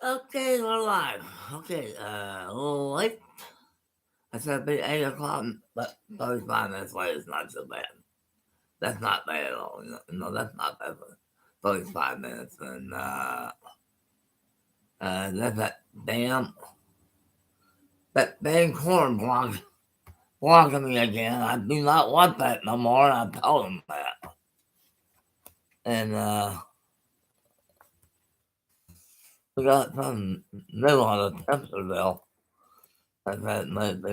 Okay, we're live. Okay, a little late. I said it'd be 8 o'clock, but 35 minutes late is not so bad. That's not bad at all. No, that's not bad for 35 minutes. And that's that damn corn blocking me again. I do not want that no more. And I told him that. And we got some new on the temperature bill. I said it might be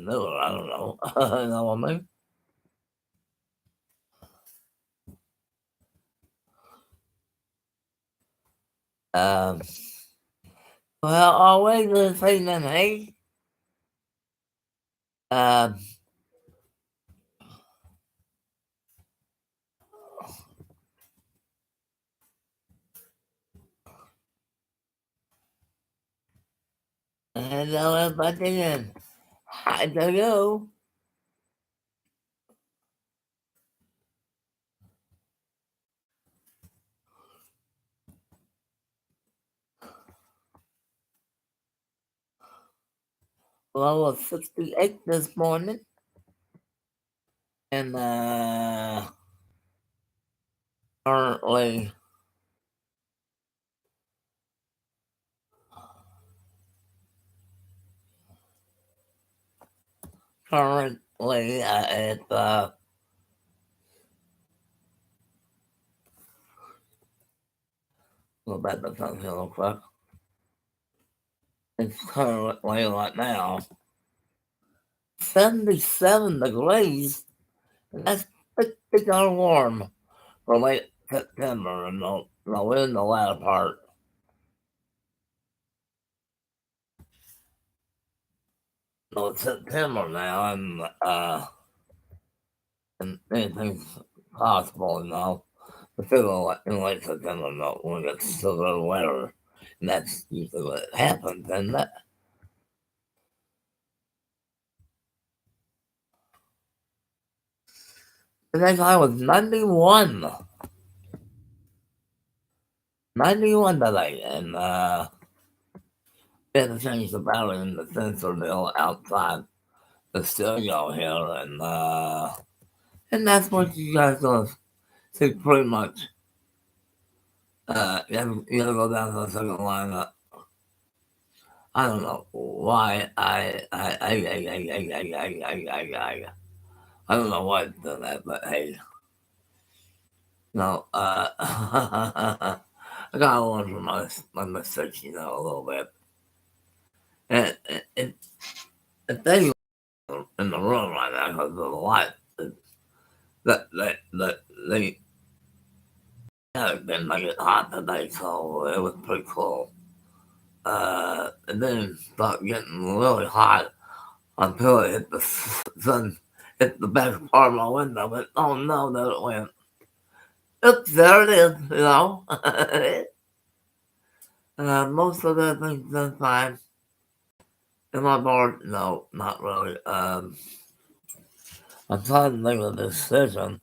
new. I don't know. You know what I mean? Um, well, always the same thing, hey? Um, hello, everybody, and I don't know. Well, I was 68 this morning, and currently, it's go back to something real quick. It's currently right now 77 degrees, and that's pretty darn warm for late September, and we're in the latter part. No, it's September now, and anything's possible, Particularly in late September, when it gets a little wetter, and that's usually what happens, isn't it? Today's high was 91. 91 today, and we had to change the battery in the sensor bill outside the studio here, and that's what you guys gonna see pretty much. You gotta go down to the second line. I don't know why I don't know why it's done that, but hey, no, I gotta learn from my mistakes, a little bit. And if they in the room right now because of the light, that they had been make it hot today, so it was pretty cool. And then started getting really hot until it hit the sun, hit the back part of my window. But oh no, that it went. Oops, there it is. Most of the things done fine. Am I bored? No, not really. I'm trying to make a decision.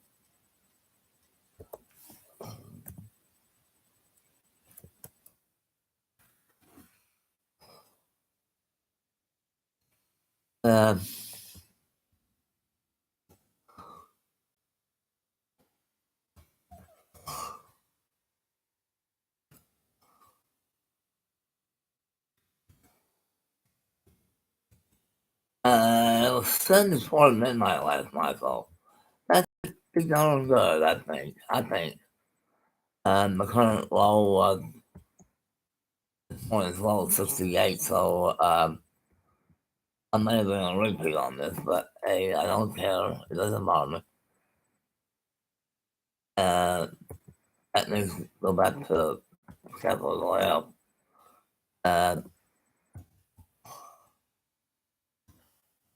Uh, it was 74 midnight last night, so that's pretty darn good, I think. And the current low was this morning's low 68, so I may have been a repeat on this, but hey, I don't care. It doesn't bother me. Uh, that needs to go back to capital L.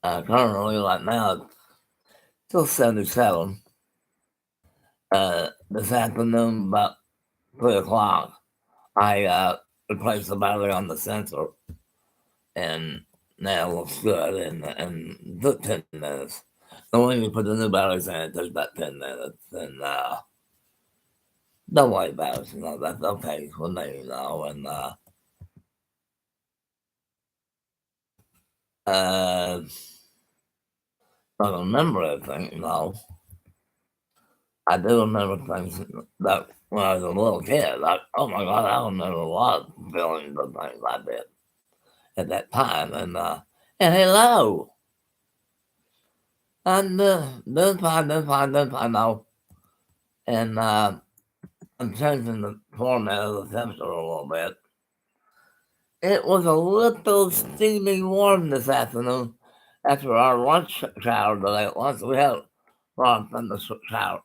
Currently, right now, it's still 77. This afternoon, about 3 o'clock, I replaced the battery on the sensor, and now it looks good, and took 10 minutes. So when you put the new batteries in, it takes about 10 minutes, and don't worry about it, that's okay for me, and Uh, I don't remember everything, no. I do remember things that when I was a little kid, like, oh my God, I remember a lot of feelings and things I did at that time. And hello, and doing fine now. And I'm changing the format of the temperature a little bit. It was a little steamy warm this afternoon after our lunch shower today. At lunch, we had a lot of thunder showers,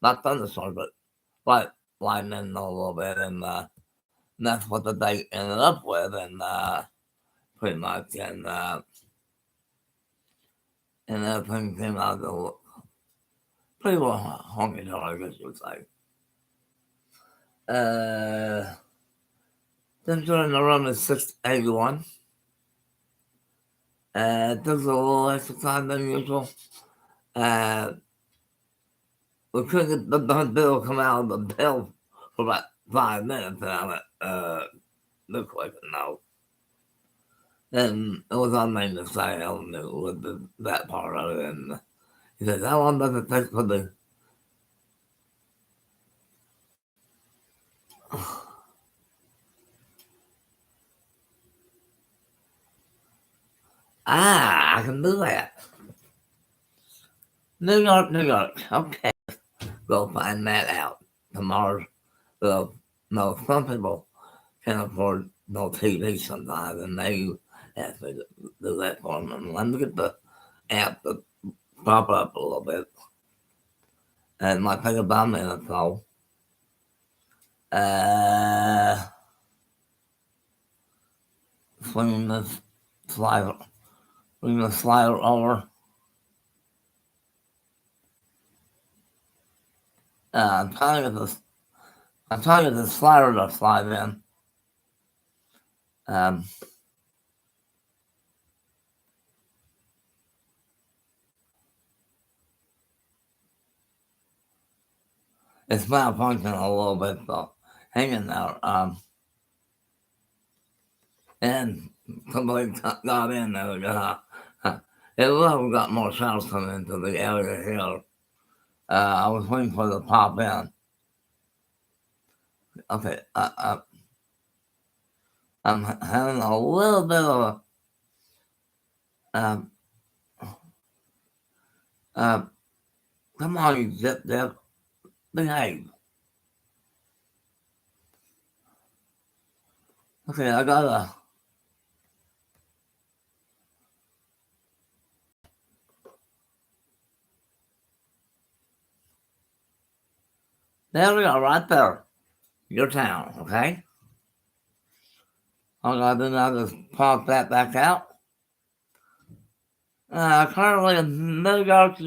not thunderstorms, but light lightning a little bit, and that's what the day ended up with, and pretty much, and everything came out pretty well honky dory, I guess you would say. Temperature in the room is 681. It took a little extra time than usual. We couldn't get the bill come out of the bill for about 5 minutes, and I went, look quick, no. And it was on maintenance side, I don't know with that part of it, and he says, how long does it take for the... I can do that. New York, New York. Okay, we'll find that out tomorrow. Well, no, some people can afford no TV sometimes, and they ask me to do that for them. And let me get the app to pop up a little bit. And my thing about me, that's all. Swinging this slider, swinging the slider over. I'm trying to get the slider to slide in. It's malfunctioning a little bit, so hang in there. And somebody got in there. It looks like we got more showers coming into the area here. I was waiting for the pop in. Okay, I'm having a little bit of come on, you zip, behave. Okay, I got there we go, right there. Your town, okay? All I do now is pop that back out. Currently in New York,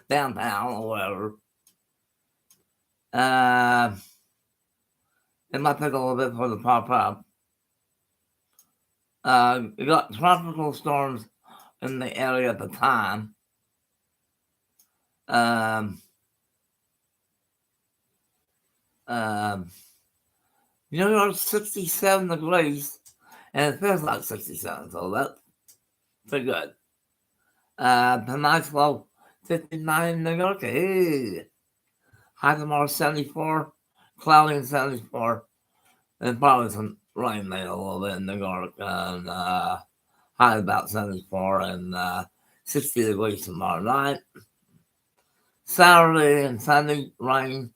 downtown or whatever. It might take a little bit for the pop up. You got tropical storms in the area at the time. New York's 67 degrees, and it feels like 67, so that's pretty good. Tonight's low, 59 in New York. Hey. High tomorrow, 74. Cloudy and 74. And probably some rain there a little bit in New York. And high about 74 and 60 degrees tomorrow night. Saturday and Sunday, rain.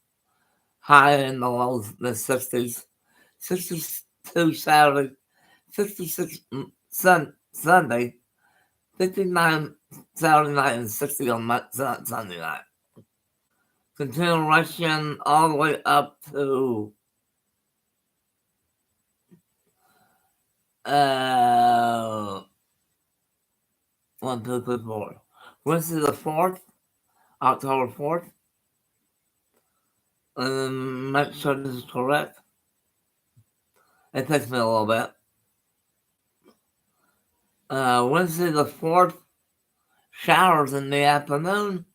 High in the low the 60s. 62 Saturday. 56 Sunday. 59 Saturday night and 60 on Sunday night. Continuation all the way up to 1, 2, 3, 4. Wednesday the 4th, October 4th. And make sure this is correct. It takes me a little bit. Wednesday the 4th, showers in the afternoon.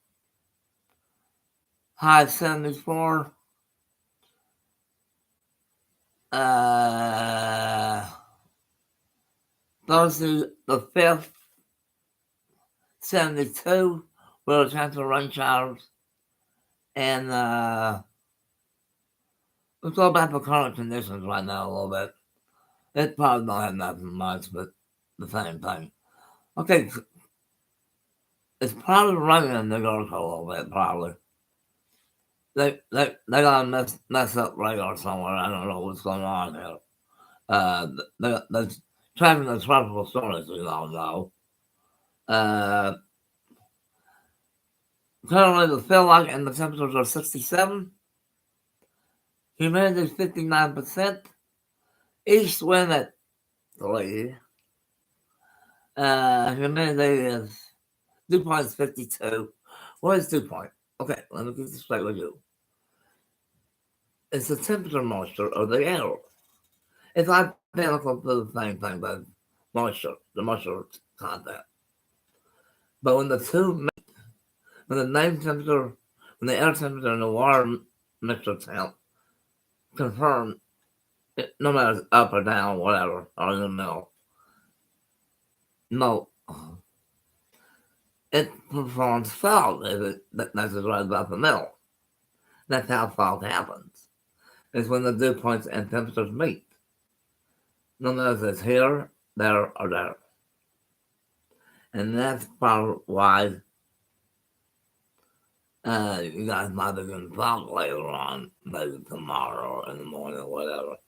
High 74. Thursday the 5th, 72, with a chance of rain showers. And let's go back to current conditions right now a little bit. It probably don't have nothing much, but the same thing. Okay, it's probably raining in New York a little bit, probably. They gotta mess up radar somewhere. I don't know what's going on here. They're tracking the tropical storms, we all know. Currently, the feel like and the temperatures are 67. Humidity is 59%. East wind at 3. Humidity is dew point is 52. What is dew point? Okay, let me get this straight with you. It's the temperature moisture of the air. It's identical to the same thing, but moisture, the moisture content. But when the two, when the name temperature, when the air temperature and the water mixture temp confirm, no matter it's up or down, whatever, or in the middle, no, it performs fog if that's right about the middle. That's how fog happens. It's when the dew points and temperatures meet. No matter if it's here, there, or there. And that's probably why you guys might be getting fog later on, maybe tomorrow or in the morning or whatever.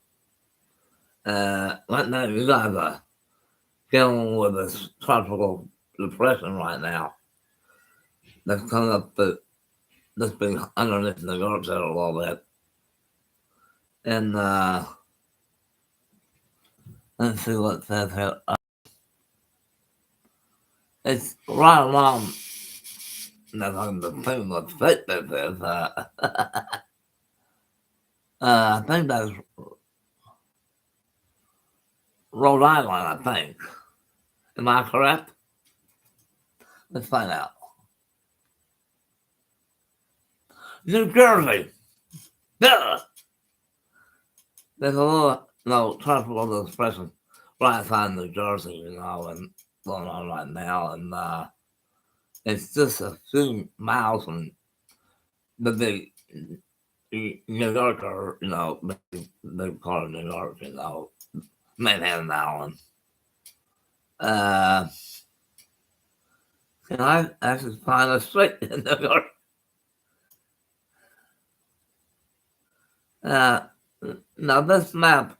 Right now, you guys are dealing with this tropical depression right now. That's coming up that's been underneath New York there a little bit. And let's see what it says here. It's right along. That's on the thing what fit this is. I think that's Rhode Island, I think. Am I correct? Let's find out. New Jersey. Duh! There's a little tropical expression right outside New Jersey, and going on right now, and it's just a few miles from the big New York, or big part of New York, Manhattan Island. Can I actually find a street in New York? Now this map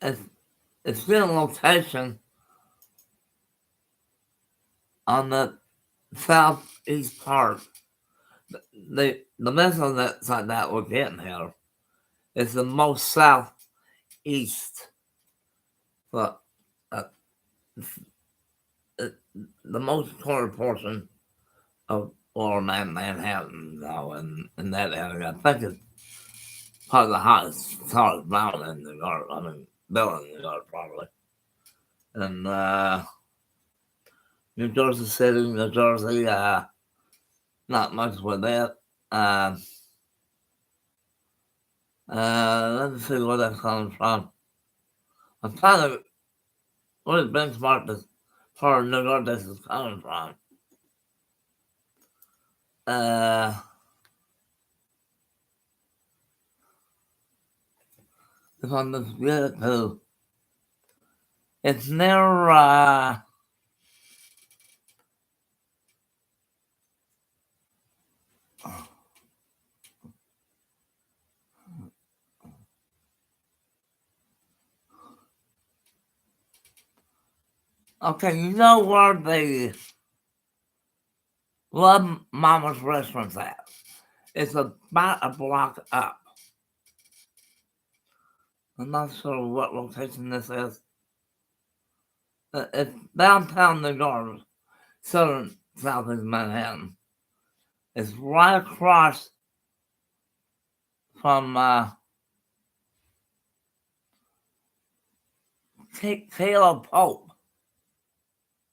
it's in location on the southeast part. The missile that's like that we're getting here is the most southeast, but the most corner portion of Lower Manhattan, in that area. I think it's probably the tallest mountain in New York. I mean, building in New York, probably. And New Jersey City, New Jersey, not much with that. Let's see where that's coming from. I'm trying to really benchmark this part of New York this is coming from. If I'm just get it to, it's near, okay, you know where the Love Mama's restaurant's at? It's about a block up. I'm not sure what location this is. It's downtown New York, southern southeast Manhattan. It's right across from Taylor Pope.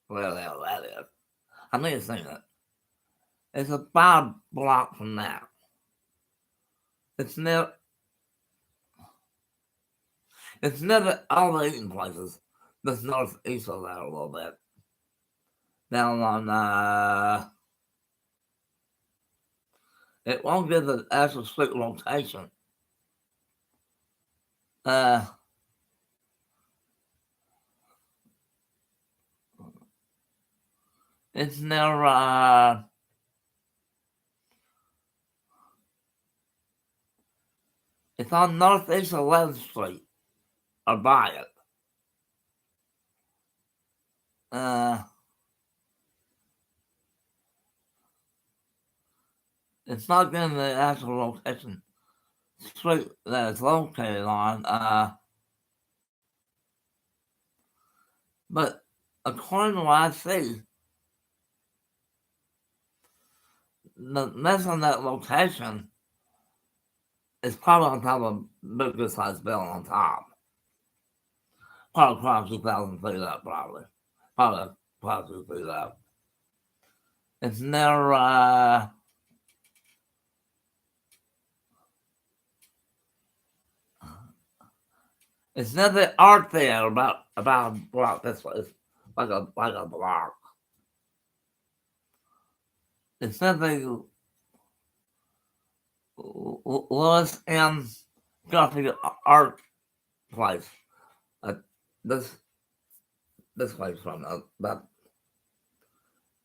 Where the hell that is? I need to seen it. It's about a block from that. It's never all the eating places. Just northeast of that a little bit. Down on, it won't give the actual street location. It's near, it's on northeast 11th Street, or by it. It's not giving the actual location street that it's located on, but according to what I see, the mess on that location is probably on top of a bigger size building on top. Probably across 2,000 feet up, probably. Probably 2 feet up. It's near, it's near the art theater about a block this way. It's like a block. It's near the Lewis M. Guthrie art place. This place from about,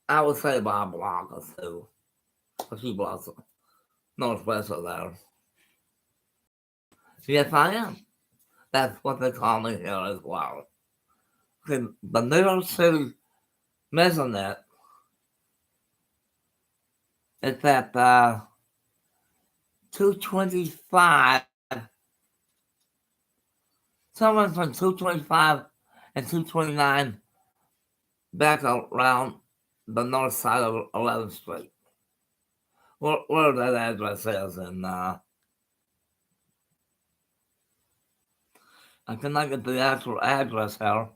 I would say about a block or two. A few blocks northwest of there. Yes, I am. That's what they call me here as well. The New York City Mesonet, it's at 225, somewhere from 225 and 229 back around the north side of 11th Street. Where that address is, and I cannot get the actual address here.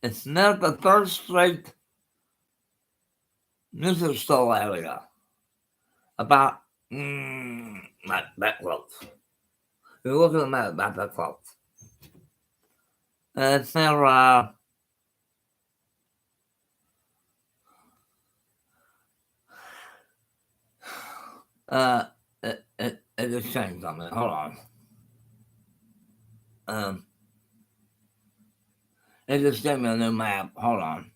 It's near the 3rd Street music store area. About that close. You look at the map, about that close. And it's near it just changed on me. Hold on. It just gave me a new map. Hold on.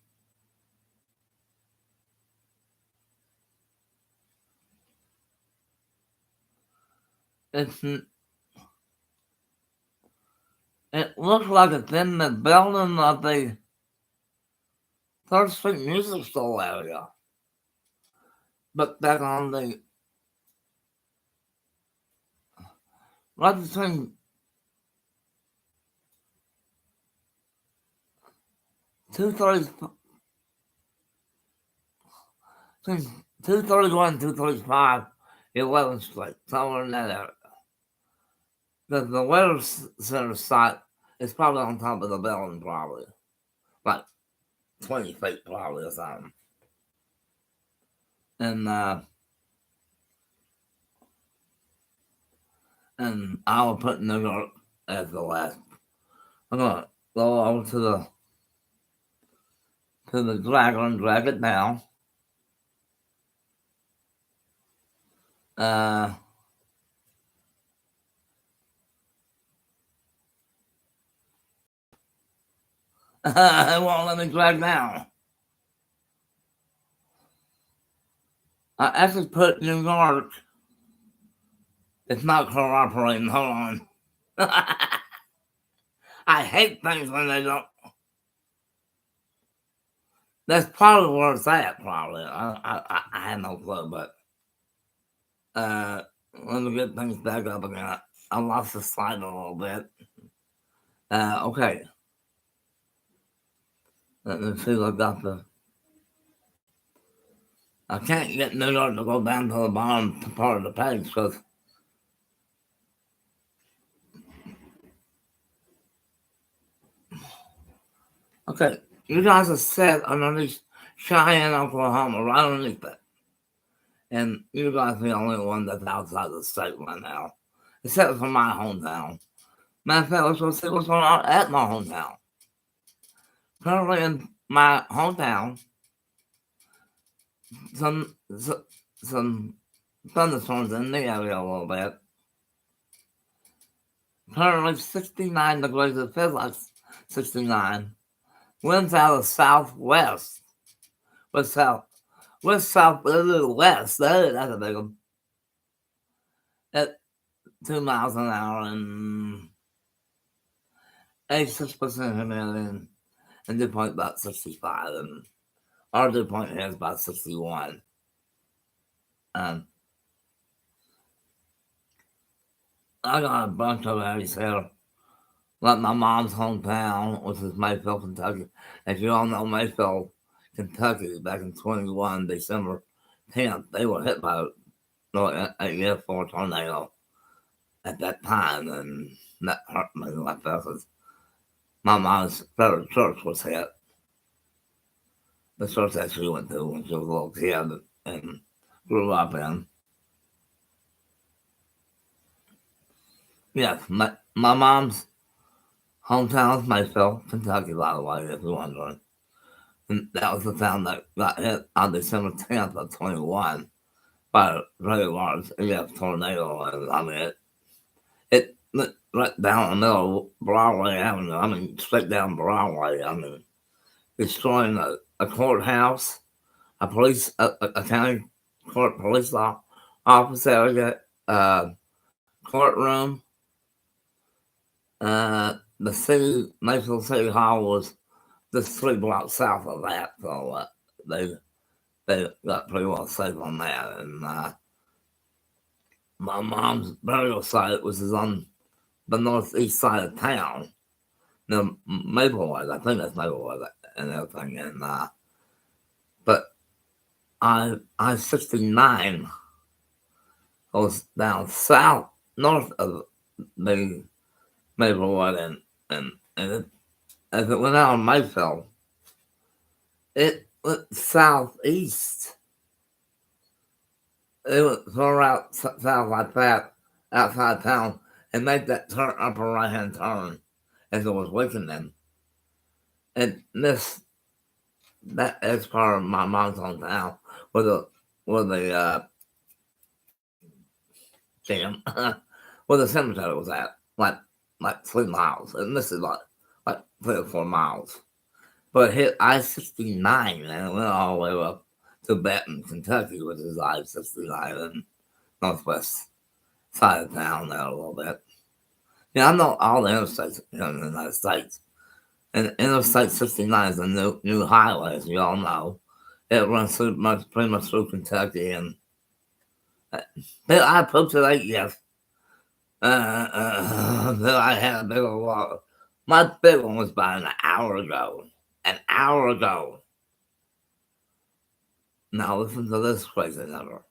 It looks like it's in the building of the 3rd Street music store area. But back on the right between 231 and 235, 11th Street, somewhere in that area. The weather center site is probably on top of the building, probably. Like 20 feet, probably, or something. And I will put New York as the last. I'm going to go over to the dragon, drag it down. It won't let me drag down. I actually put New York. It's not cooperating. Hold on. I hate things when they don't. That's probably where it's at, probably. I had no clue, but let me get things back up again. I lost the slide a little bit. Okay. Let me see what I got the. I can't get New York to go down to the bottom part of the page because. Okay, you guys are set underneath Cheyenne, Oklahoma, right underneath that. And you guys are the only one that's outside the state right now, except for my hometown. Matter of fact, let's go see what's going on at my hometown. Currently in my hometown, some some thunderstorms in the area a little bit. Currently 69 degrees. It feels like 69. Winds out of southwest. West south. West south. West. That's a big one. At 2 miles an hour and 86% humidity and dew point about 65. And our dew point here is about 61. I got a bunch of areas here. Like my mom's hometown, which is Mayfield, Kentucky. If you all know Mayfield, Kentucky, back in 21, December 10th, they were hit by a year 4 tornado at that time, and that hurt me like that because my mom's favorite church was hit. The church that she went to when she was a little kid and grew up in. Yes, my mom's hometown is Mayfield, Kentucky, by the way, if you're wondering. And that was the town that got hit on December 10th of 21 by a very large EF tornado. And I mean, it went right down the middle of Broadway Avenue. I mean, straight down Broadway. I mean, destroying a courthouse, a county court police office area, courtroom. The city, Mayfield City Hall was just 3 blocks south of that, so they got pretty well safe on that. And my mom's burial site, which is on the northeast side of town, Maplewood, I think that's Maplewood and everything. And but I-69 goes down south, north of the Maplewood, and it, as it went out of Mayfield, it went southeast. It went far out south like that, outside town, and made that turn, upper right-hand turn, as it was weakening. And that is part of my mom's hometown, where the damn, where the cemetery was at, like 3 miles, and this is like 3 or 4 miles. But it hit I-69 and it went all the way up to Benton, Kentucky, which is I-69 and northwest side of town there a little bit. Yeah, I know all the interstates in the United States. And Interstate 69 is a new highway, as you all know. It runs pretty much through Kentucky. And I pooped today, yes. I had a big old walk. My big one was about an hour ago. An hour ago. Now listen to this crazy number.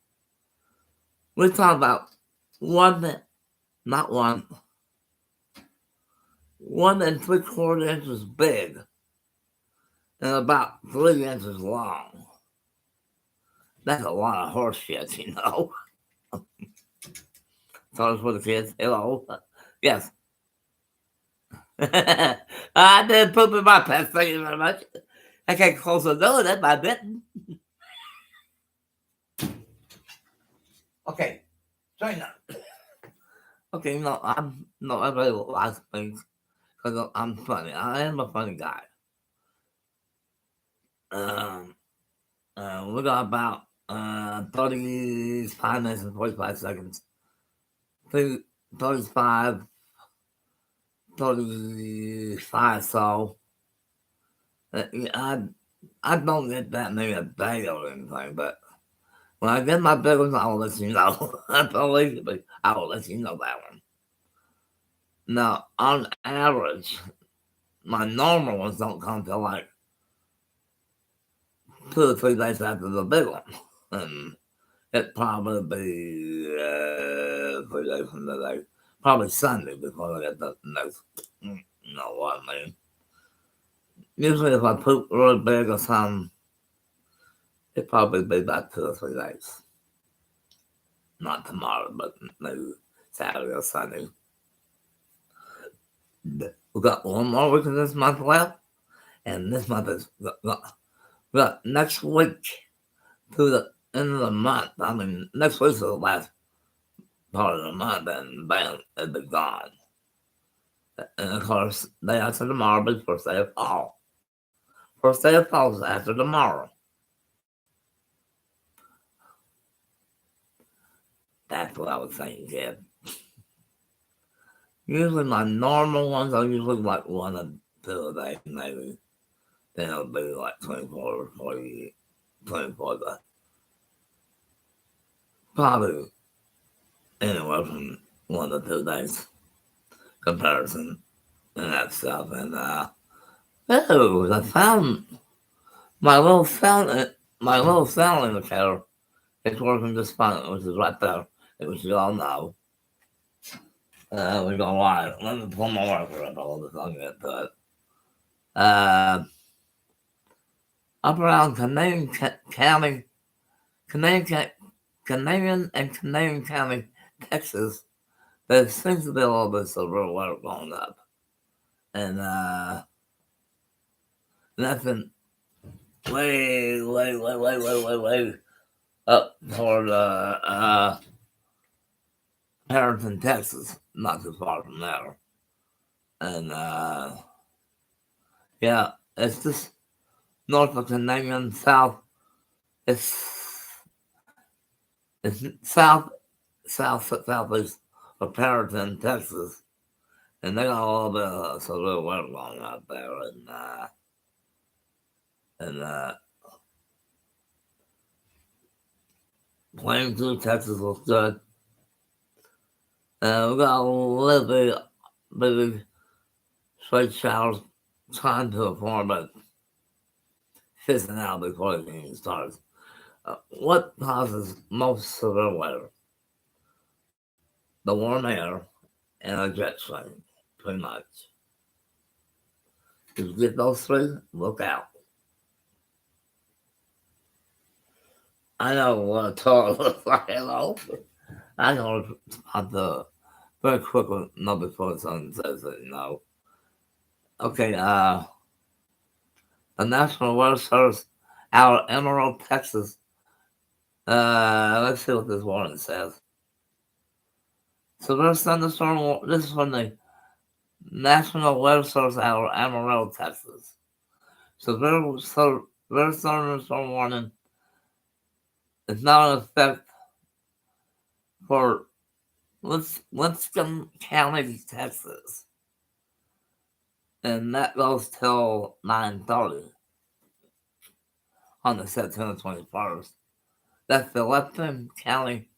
We're talking about 1 and 3/4 inches big and about 3 inches long. That's a lot of horse shit, you know. So it's for the kids. Hello. Yes. I did poop in my pants. Thank you very much. I can't close the door. That's my bitten. Okay. Straighten up. Okay, no, everybody likes things because I'm funny. I am a funny guy. We got about 35 minutes and 45 seconds. 35, so I don't get that many a day or anything, but when I get my big ones, I will let you know. Believe me, I will let you know that one. Now, on average, my normal ones don't come till like 2 or 3 days after the big one. And it'd probably be 3 days from today. Probably Sunday before I get the next. You know what I mean? Usually, if I poop really big or something, it'd probably be about 2 or 3 days. not tomorrow, but maybe Saturday or Sunday. We got one more week of this month left, and this month is got next week to the end of the month. I mean, next week's the last part of the month, and bam, it'll be gone. And of course, day after tomorrow will be first day of fall. First day of fall is after tomorrow. That's what I was saying, kid. Usually my normal ones are usually like 1 or 2 a day, maybe. Then it'll be like 24 or 40, 24, but probably anywhere from 1 to 2 days comparison and that stuff. And I found my little sound indicator. It's working just fine, which is right there, which you all know. We're going live. Let me pull my worker up a little bit so I can get to it. Up around Canadian County, Canadian and Canadian County, Texas, there seems to be a little bit of severe weather going up. And that's been way up toward Harrington, Texas, not too far from there. And yeah, it's just north of Canadian, south. It's southeast of Harrington, Texas, and they got a little bit of severe weather going out there, and playing through Texas was good. We got a little bit straight showers trying to form, but fizzing out before the game starts. What causes most severe weather? The warm air and a jet stream, pretty much. If you get those 3, look out. I know what a total looks like, hello. I know about the very quickly, no, before the sun says it, Okay, the National Weather Service out of Emerald, Texas. Let's see what this warning says. Severe thunderstorm. This is from the National Weather Service out of Amarillo, Texas. Severe thunderstorm warning is not in effect for Winston County, Texas, and that goes till 9:30 on the September 21st. That's the Winston County,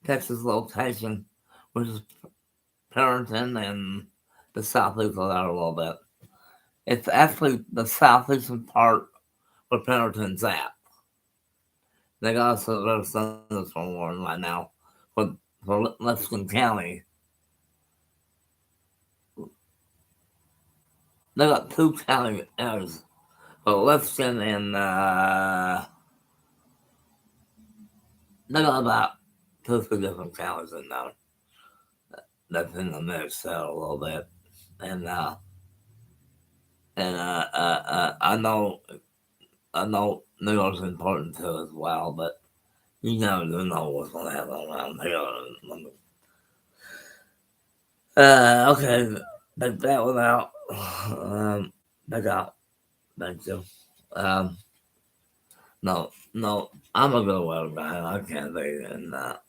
Texas location, which is Parenton and the southeast of that a little bit. It's actually the southeastern part where Parenton's at. They got a severe thunderstorm warning right now for Lexington County. They got 2 county areas, for Lexington and they got about 2 or 3 different counties in there. That's in the mix a little bit, and I know New York's important too as well, but you never do know what's going to happen around here. Okay, take that one out. Back out. Thank you. No, I'm a good weather guy. I can't be in that.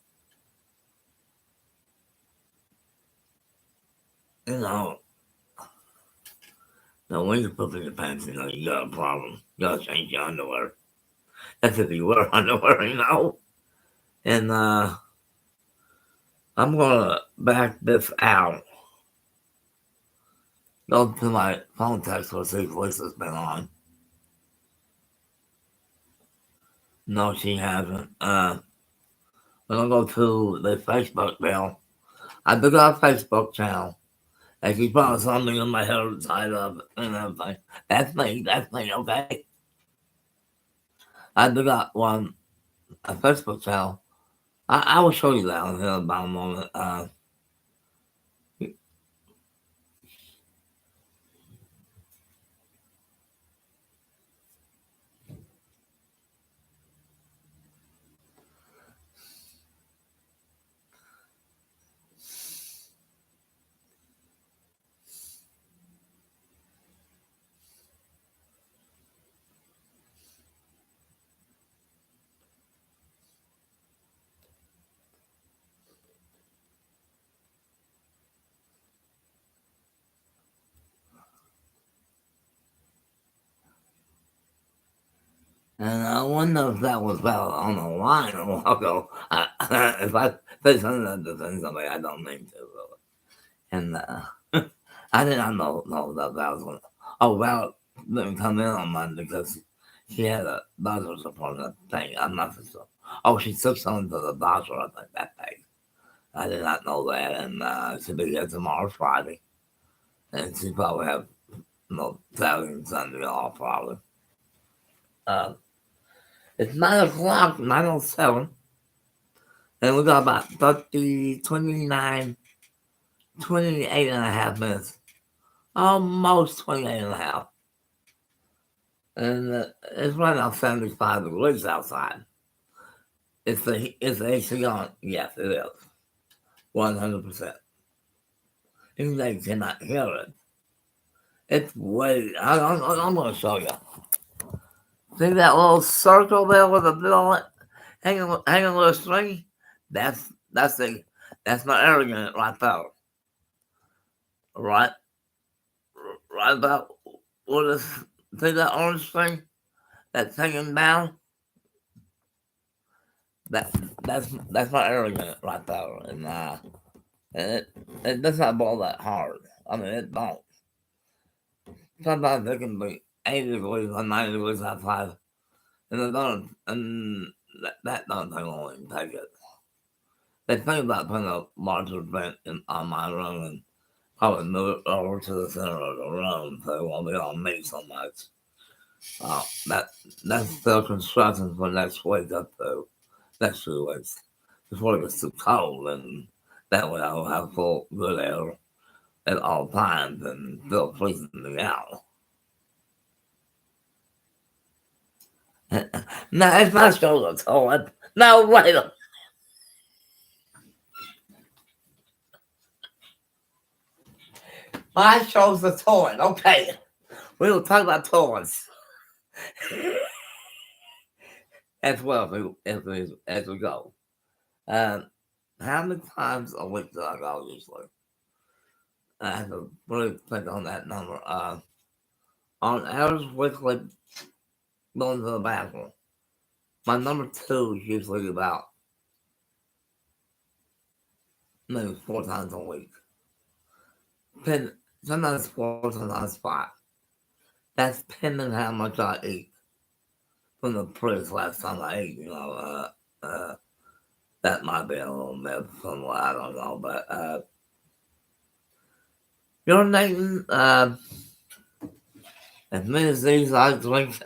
When you poop in your pants, you got a problem. You gotta change your underwear. That's if you wear underwear, And I'm gonna back this out. Go to my phone text to see if Lisa's been on. No, she hasn't. I'm gonna go to the Facebook bill. I do got a Facebook channel. And she found something in my hair tied up and everything. That's me, okay? I do got a Facebook channel. I will show you that on here about a moment. And I wonder if that was about on the line a while ago. If I say something that defends somebody, I don't mean to, really. And I did not know that that was going. Oh, Val didn't come in on Monday because she had a doctor's appointment thing. I'm not for sure. Oh, she took something to the doctor, I think, that day. I did not know that. And she'll be here tomorrow, Friday. And she probably have Saturday and Sunday off, probably. Uh, it's 9 o'clock, 9:07. And we got about 30, 29, 28 and a half minutes. Almost 28 and a half. And it's right now 75 degrees outside. Is the AC on? Yes, it is. 100%. Even they cannot hear it. It's way. I'm going to show you. See that little circle there with a bit on it, hanging a little string? That's that's my air unit right there. Right, right about what is? See that orange string that's hanging down? That that's my air unit right there, and it does not blow that hard. I mean, it don't. Sometimes it can be 80 degrees or 90 degrees outside, and it don't, and that don't take long to take it. They think about putting a larger vent on my room and probably move it over to the center of the room so it won't be on me so much. That's still construction for next week up to next 2 weeks before it gets too cold, and that way I'll have full good air at all times and still freezing me out. No, it's my shoulder, Todd. No, wait a my shoulder torn. Okay, we will talk about toys as well as we go. Um, how many times a week do I go usually? I have to really think on that number. On average weekly going to the bathroom, my number two is usually about maybe 4 times a week. Sometimes 4, sometimes 5. That's depending how much I eat from the previous last time I ate. That might be a little bit somewhere, I don't know. But urinating, as many as these I drink,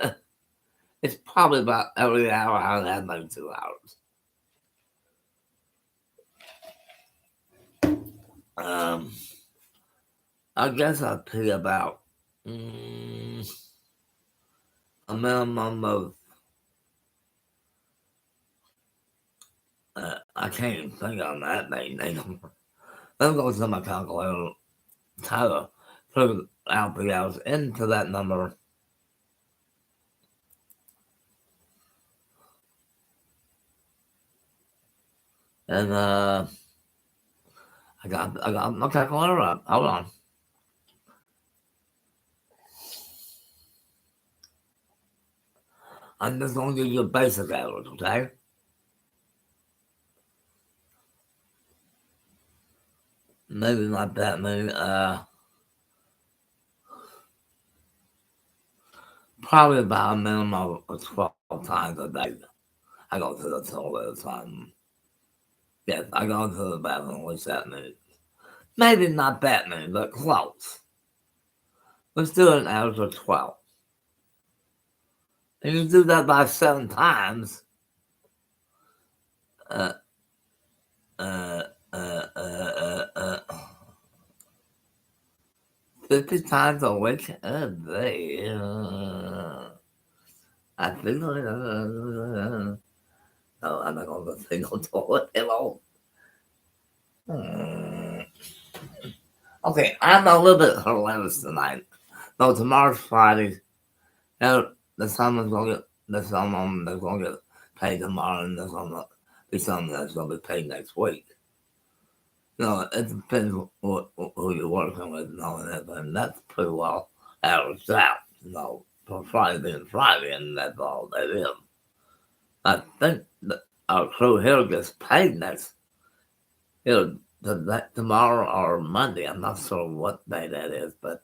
it's probably about every hour, hour and a half, maybe 2 hours. I guess I pee about a minimum of, I can't even think on that many names. Let me go to my calculator, Tyler, put out the hours into that number. And I got my calculator up. Hold on. I'm just going to give you a basic average, okay? Maybe not that many. Probably about a minimum of 12 times a day. I go to the toilet. Yes, I go to the bathroom at least that many. Maybe not that many, but close. Let's do an average of 12. And you do that by 7 times. Uh, uh, uh, uh, uh, uh, 50 times a week a day. I think, no, I'm not going to say no toilet hello. Okay, I'm a little bit hilarious tonight. No, tomorrow's Friday. And the summer's going to get, the summer that's going to get paid tomorrow, and there's going to be something that's going to be paid next week. No, it depends who you're working with and all that, and that's pretty well averaged out. For Friday being Friday, and that's all that is. I think that our crew here gets paid next, tomorrow or Monday. I'm not sure what day that is, but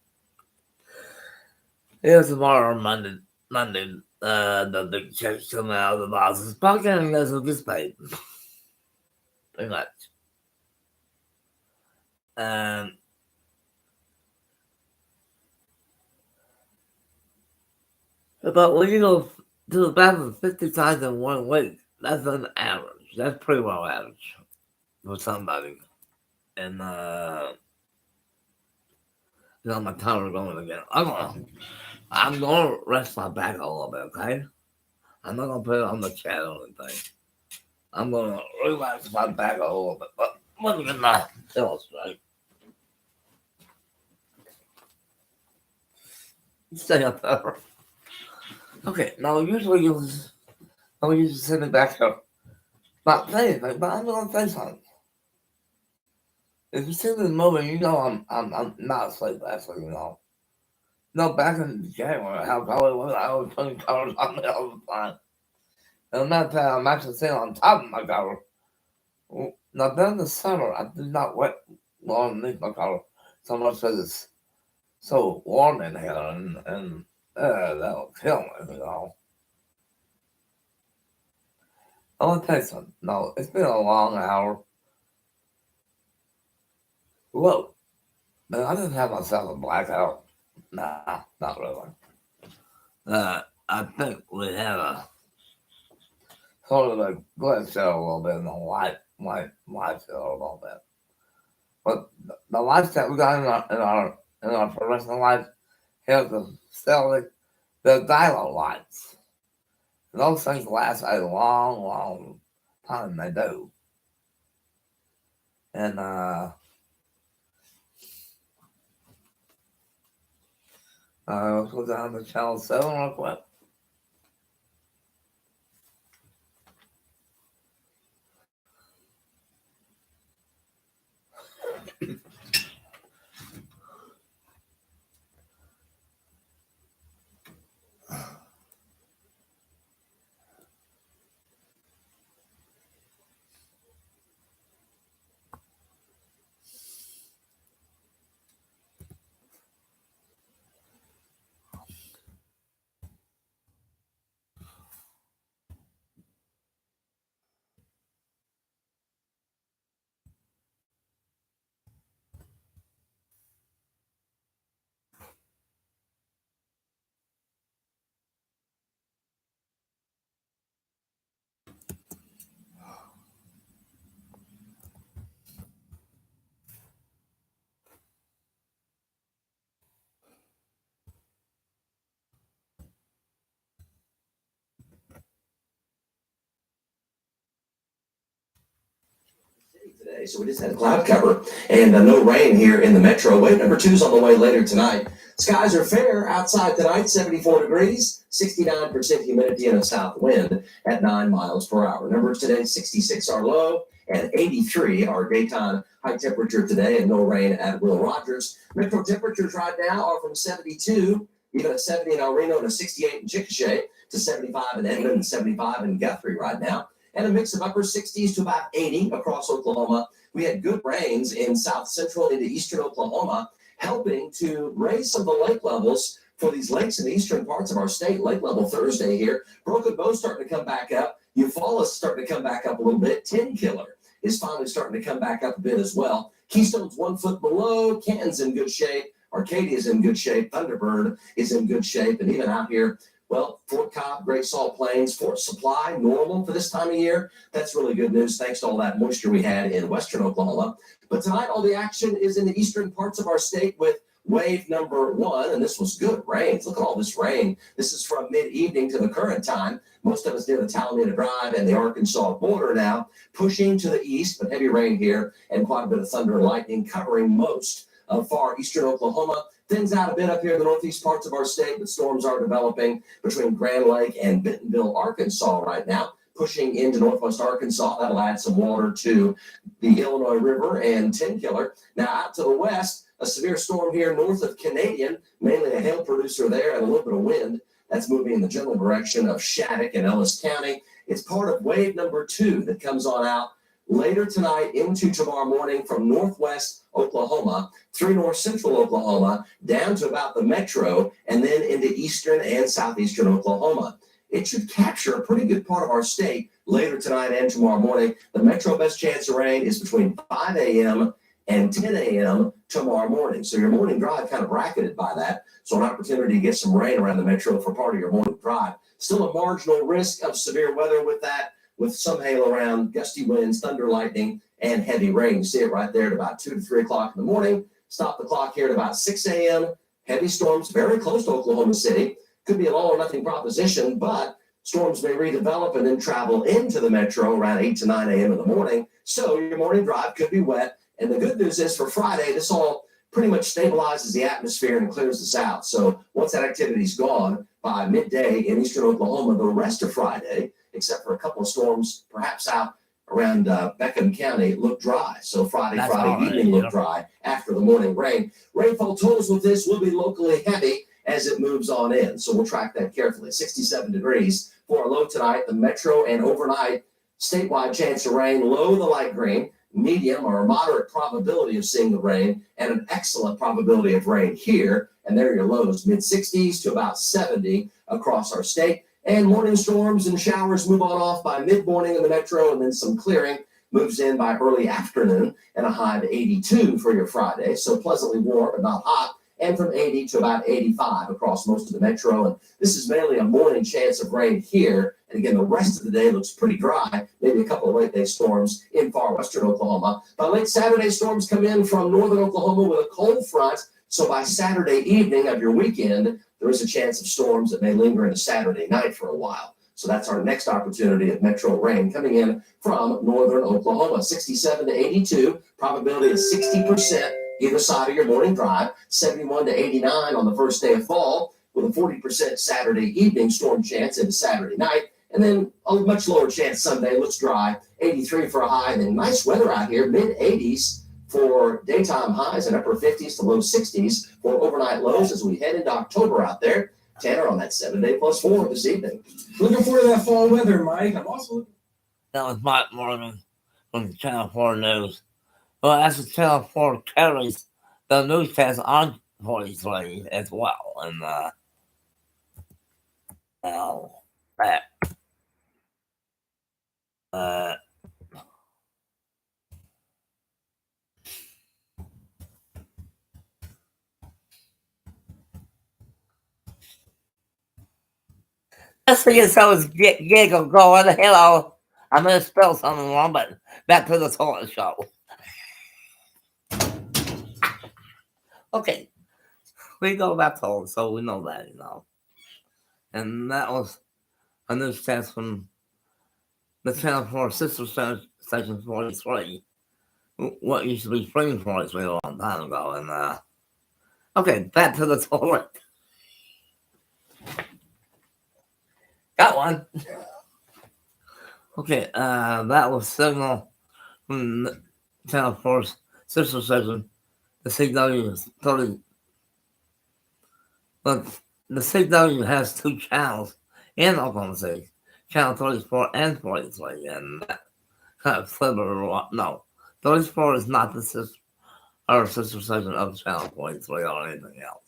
it's tomorrow or Monday. Monday, the big checks coming out of the boss's pocket, and guess who gets paid? Pretty much. And but when you go to the bathroom 50 times in 1 week, that's an average. That's pretty well average for somebody. And my timer going again. I'm gonna rest my back a little bit, okay? I'm not gonna put it on the chat or anything. I'm gonna relax my back a little bit, but let me not illustrate. Stay up there. Okay, now usually I'm usually sitting back here, not saying anything, but I'm gonna say something. If you see this movie, you know I'm not asleep, actually, No, back in January, how probably was I was putting covers on me all the time. And I'm actually sitting on top of my cover. Now, during the summer, I did not wet long underneath my cover so much because it's so warm in here, and that'll kill me. I want to tell you something. No, it's been a long hour. Whoa, man, I didn't have myself a blackout. Nah, not really. I think we had a sort of a glitch there a little bit in the light there a little bit. But the lights that we got in our fluorescent lights here the facility, the diode lights. And those things last a long, long time. They do. And let's go down to channel 7 real quick. Today, so we just had cloud cover and no rain here in the metro. Wave number 2 is on the way later tonight. Skies are fair outside tonight, 74 degrees, 69% humidity and a south wind at 9 miles per hour. Numbers today, 66 are low and 83 are daytime high temperature today, and no rain at Will Rogers. Metro temperatures right now are from 72, even at 70 in El Reno, to 68 in Chickasha, to 75 in Edmond, and 75 in Guthrie right now. And a mix of upper 60s to about 80 across Oklahoma. We had good rains in south central into eastern Oklahoma, helping to raise some of the lake levels for these lakes in the eastern parts of our state. Lake level Thursday here. Broken Bow's starting to come back up. Eufaula's starting to come back up a little bit. 10 Killer is finally starting to come back up a bit as well. Keystone's 1 foot below. Canton's in good shape. Arcadia's in good shape. Thunderbird is in good shape. And even out here Well, Fort Cobb, Great Salt Plains, Fort Supply, normal for this time of year. That's really good news thanks to all that moisture we had in western Oklahoma. But tonight, all the action is in the eastern parts of our state with wave number 1, and this was good rains. Look at all this rain. This is from mid-evening to the current time. Most of us near the Talamina Drive and the Arkansas border now, pushing to the east, but heavy rain here and quite a bit of thunder and lightning covering most of far eastern Oklahoma. Thins out a bit up here in the northeast parts of our state, but storms are developing between Grand Lake and Bentonville, Arkansas right now, pushing into northwest Arkansas. That'll add some water to the Illinois River and Tenkiller. Now out to the west, a severe storm here north of Canadian, mainly a hail producer there and a little bit of wind. That's moving in the general direction of Shattuck and Ellis County. It's part of wave number 2 that comes on out later tonight into tomorrow morning from northwest Oklahoma through north central Oklahoma down to about the metro and then into eastern and southeastern Oklahoma. It should capture a pretty good part of our state later tonight and tomorrow morning. The metro best chance of rain is between 5 a.m. and 10 a.m. tomorrow morning. So your morning drive kind of bracketed by that. So an opportunity to get some rain around the metro for part of your morning drive. Still a marginal risk of severe weather with that, with some hail around, gusty winds, thunder, lightning, and heavy rain. You see it right there at about 2 to 3 o'clock in the morning. Stop the clock here at about 6 a.m. Heavy storms very close to Oklahoma City. Could be an all or nothing proposition, but storms may redevelop and then travel into the metro around 8 to 9 a.m. in the morning. So your morning drive could be wet. And the good news is for Friday, this all pretty much stabilizes the atmosphere and clears us out. So once that activity's gone by midday in eastern Oklahoma, the rest of Friday, except for a couple of storms perhaps out around Beckham County, look dry. So Friday evening look dry after the morning rain. Rainfall totals with this will be locally heavy as it moves on in. So we'll track that carefully. 67 degrees for a low tonight. The metro and overnight statewide chance of rain, low the light green, medium or moderate probability of seeing the rain, and an excellent probability of rain here. And there are your lows, mid-60s to about 70 across our state. And morning storms and showers move on off by mid-morning in the metro, and then some clearing moves in by early afternoon, and a high of 82 for your Friday. So pleasantly warm but not hot, and from 80 to about 85 across most of the metro. And this is mainly a morning chance of rain here. And again, the rest of the day looks pretty dry, maybe a couple of late day storms in far western Oklahoma. By late Saturday, storms come in from northern Oklahoma with a cold front. So by Saturday evening of your weekend, there is a chance of storms that may linger into Saturday night for a while. So that's our next opportunity of metro rain coming in from northern Oklahoma. 67 to 82, probability is 60% either side of your morning drive. 71 to 89 on the first day of fall, with a 40% Saturday evening storm chance into Saturday night. And then a much lower chance Sunday, looks dry, 83 for a high. And then nice weather out here, mid-80s for daytime highs and upper 50s to low 60s for overnight lows as we head into October out there. Tanner on that 7-day plus 4 this evening. Looking forward to that fall weather, Mike. I'm also That was Mike Morgan from the Channel 4 News. Well, as the Channel 4 carries the newscast on 43 as well. And, that. Let's see if so is giggle going. Hello. I'm going to spell something wrong, but back to the toilet show. Okay. We go back home, so we know that, And that was a newscast from the Channel 4 sister station 43. What used to be Spring 43 a long time ago. And, okay, back to the toilet. Got one. Okay, that was Signal from the Channel 4's sister station, the CW 30. But the CW has 2 channels in Oklahoma City, Channel 34 and 43, and that kind of flip it around. No, 34 is not the sister station of Channel 43 or anything else.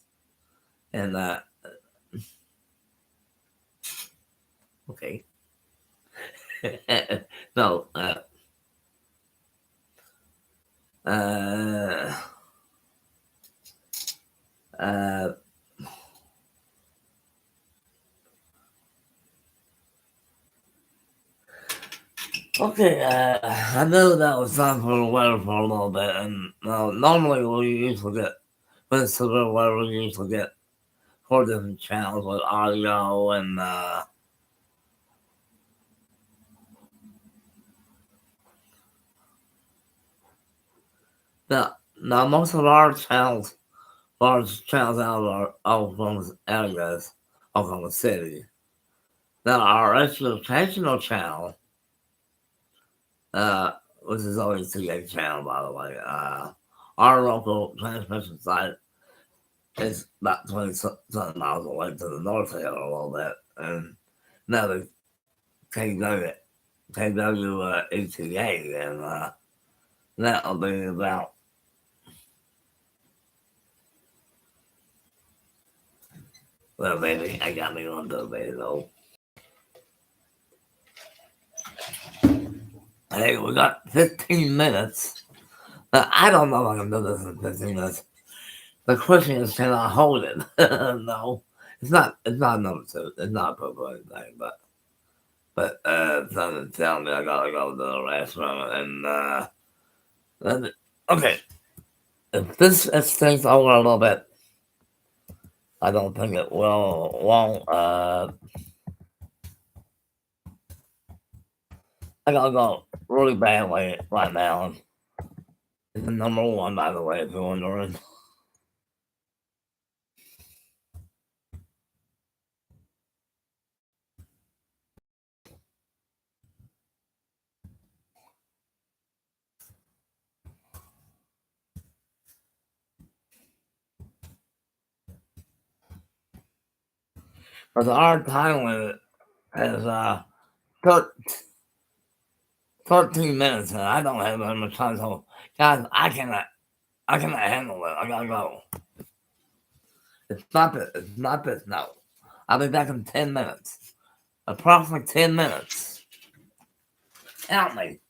And, okay. No, Okay, I know that was time for the weather for a little bit, and normally we usually get, when it's severe weather, we usually get 4 different channels with audio and, now most of our channels, large channels out from the areas, out from the city. Now our educational channel, which is always CA channel, by the way, our local transmission site is about 20 something miles away to the north here a little bit. And now the KW ETA, and that'll be about, well, baby, I got me on to a baby though. Hey, we got 15 minutes. Now, I don't know if I can do this in 15 minutes. The question is, can I hold it? No, it's not. It's not number two. It's not purple or anything. But something telling me I gotta go to the restroom. Okay, if this extends over a little bit, I don't think it won't. I gotta go really badly right now. It's the number one, by the way, if you're wondering. But our time limit is 13 minutes, and I don't have that much time. So, guys, I cannot handle it. I gotta go. It's not this. It's not this. No, I'll be back in 10 minutes. Approximately 10 minutes. Help me.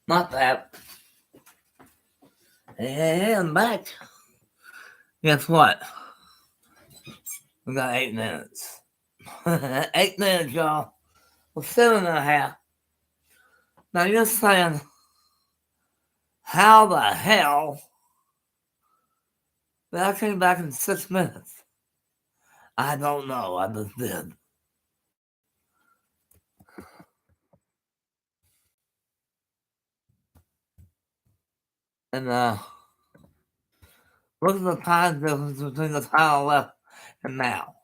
Not that. Hey, I'm back. Guess what? We got 8 minutes. 8 minutes, y'all. Well, 7.5. Now you're saying, how the hell did I came back in 6 minutes? I don't know. I just did. And look at the time difference between the time I left and now.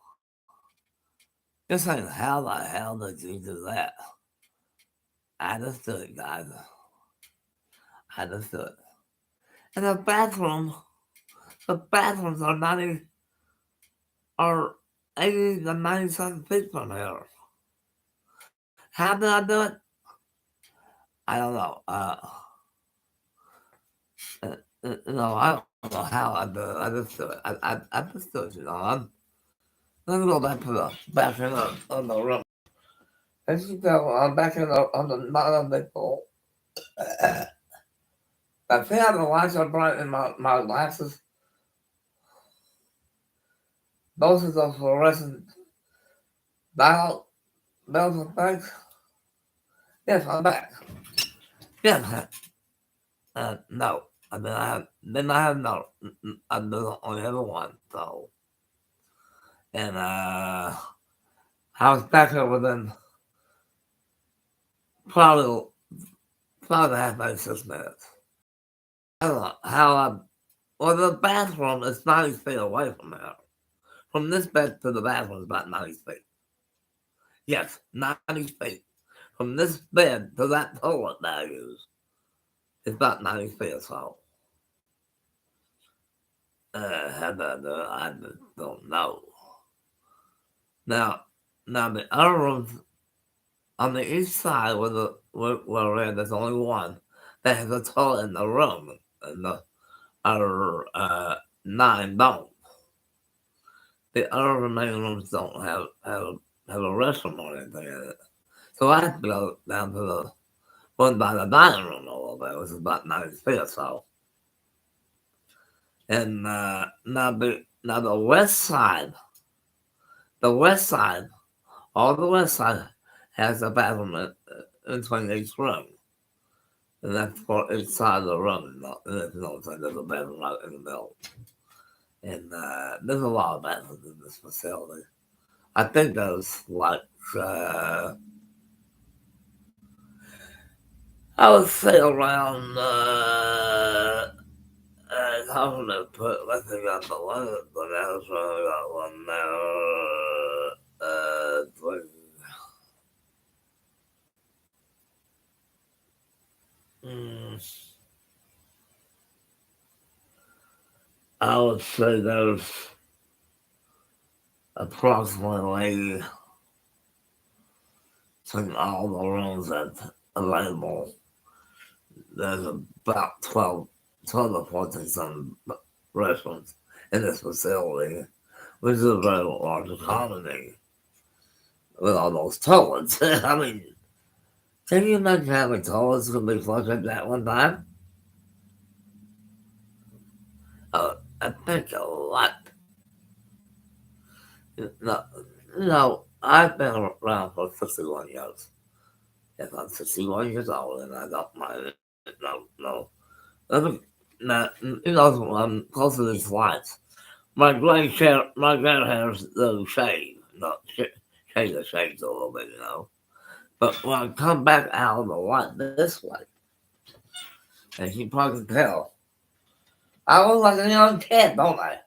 You're saying, how the hell did you do that? I just did it, guys. I just did it. And the bathrooms are 80 to 97 feet from here. How did I do it? I don't know. No, I don't know how I do it. I just do it. I just do it, let me go back to the back in the room. As you go, I'm back on the bottom of the pool. I see how the lights are bright in my glasses. Those are the fluorescent bells and things. Yes, I'm back. Yes, no. I mean, I have no. I'm the only other one, so. And I was back here within probably 5.5, maybe 6 minutes. I don't know how well, the bathroom is 90 feet away from here. From this bed to the bathroom is about 90 feet. Yes, 90 feet. From this bed to that toilet that I use is about 90 feet or so. How did I do it? I just don't know. Now the other rooms on the east side where there's only one that has a toilet in the room, and the other 9 don't. The other remaining rooms don't have a restroom or anything in it. So I have to go down to the one by the dining room a little bit, which is about 90 feet or so. And now the west side, all the west side has a bathroom in between each room. And that's for each side of the room. And there's a bathroom right in the middle. And there's a lot of bathrooms in this facility. I think there's like, I would say around, how to put, let's see, got the limit, but that's where I got one now. I would say there's approximately, between all the rooms that's available, there's about 12 or 14 some restaurants in this facility, which is a very large economy with all those toilets. I mean, can you imagine how many toilets could be flushed at that one time? I think a lot. No, I've been around for 61 years. Yes, I'm 61 years old, and I don't mind it. No. Now, I'm close to these lights. My gray hair's a little shade. No, shade the shades a little bit, But when I come back out of the light this way, and you probably can tell, I look like a young kid, don't I?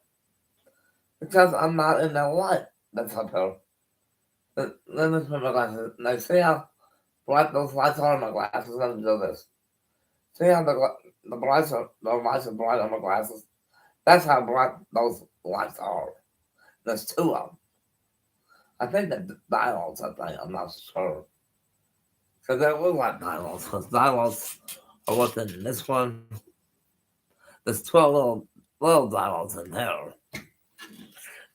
Because I'm not in the light that's up here. Let me put my glasses. Now, see how bright those lights are on my glasses? Let me do this. See how the lights are bright on my glasses? That's how bright those lights are. There's 2 of them. I think the dialogues, I'm not sure. Because they look like dialogues, because dialogues are what's in this one. There's 12 little dialogues in there.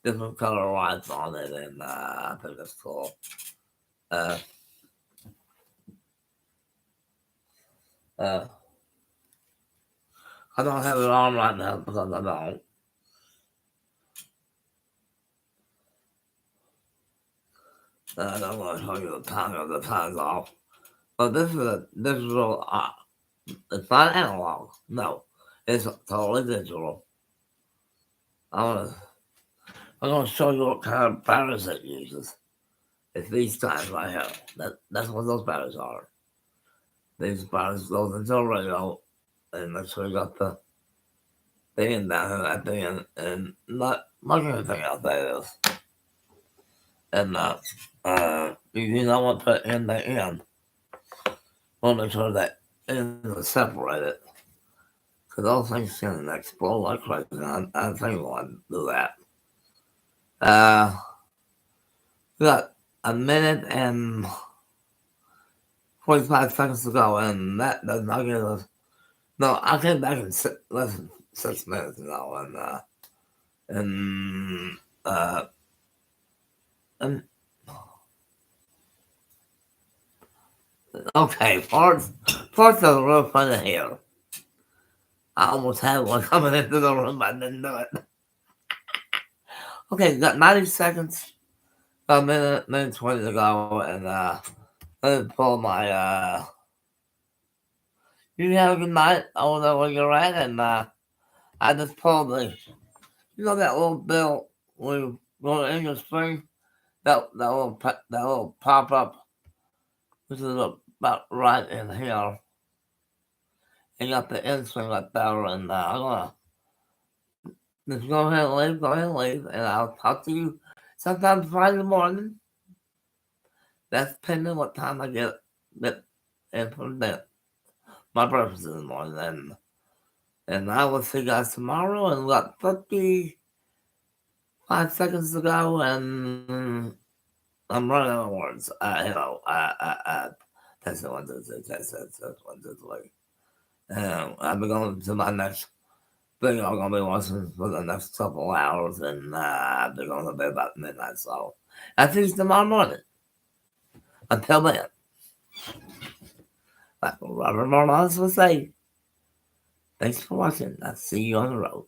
Different color lights on it, and I think it's cool. Uh, I don't have it on right now because I don't. I don't want to show you the time of the time's off. But this is a digital. It's not analog. No, it's totally digital. I'm gonna show you what kind of batteries it uses. It's these times right here. That's what those batteries are. These batteries goes into a radio, and that's where you got the thing down here at the end, and not much of anything else that is. And you know what to put in the end. We'll make sure that end is separated. Because those things can explode like crazy. I think we want to do that. We got a minute and 45 seconds to go, and that does not give us. No, I came back in less than 6 minutes now, and okay, parts are real funny here. I almost had one coming into the room, but I didn't do it. Okay, got 90 seconds, a minute 20 to go, and let me pull my you have a good night over there where you're at, and I just pulled that little bill when you go in your spring, that little pop up, which is about right in here. You got the end swing right there, and I'm gonna just go ahead and leave, and I'll talk to you sometime Friday morning. That's depending what time I get in from my breakfast in the morning, and I will see you guys tomorrow, and we got 55 seconds to go, and I'm running out of words. Test it, 1, 2, 3, test, 1, 2, 3. I'll be going to my next thing I'm going to be watching for the next couple hours, and I'll be going to bed about midnight, so I'll see you tomorrow morning. Until then, like Robert Morales would say, thanks for watching. I'll see you on the road.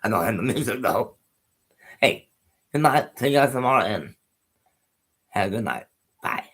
I don't have the music though. Hey, good night. See you guys tomorrow, and have a good night. Bye.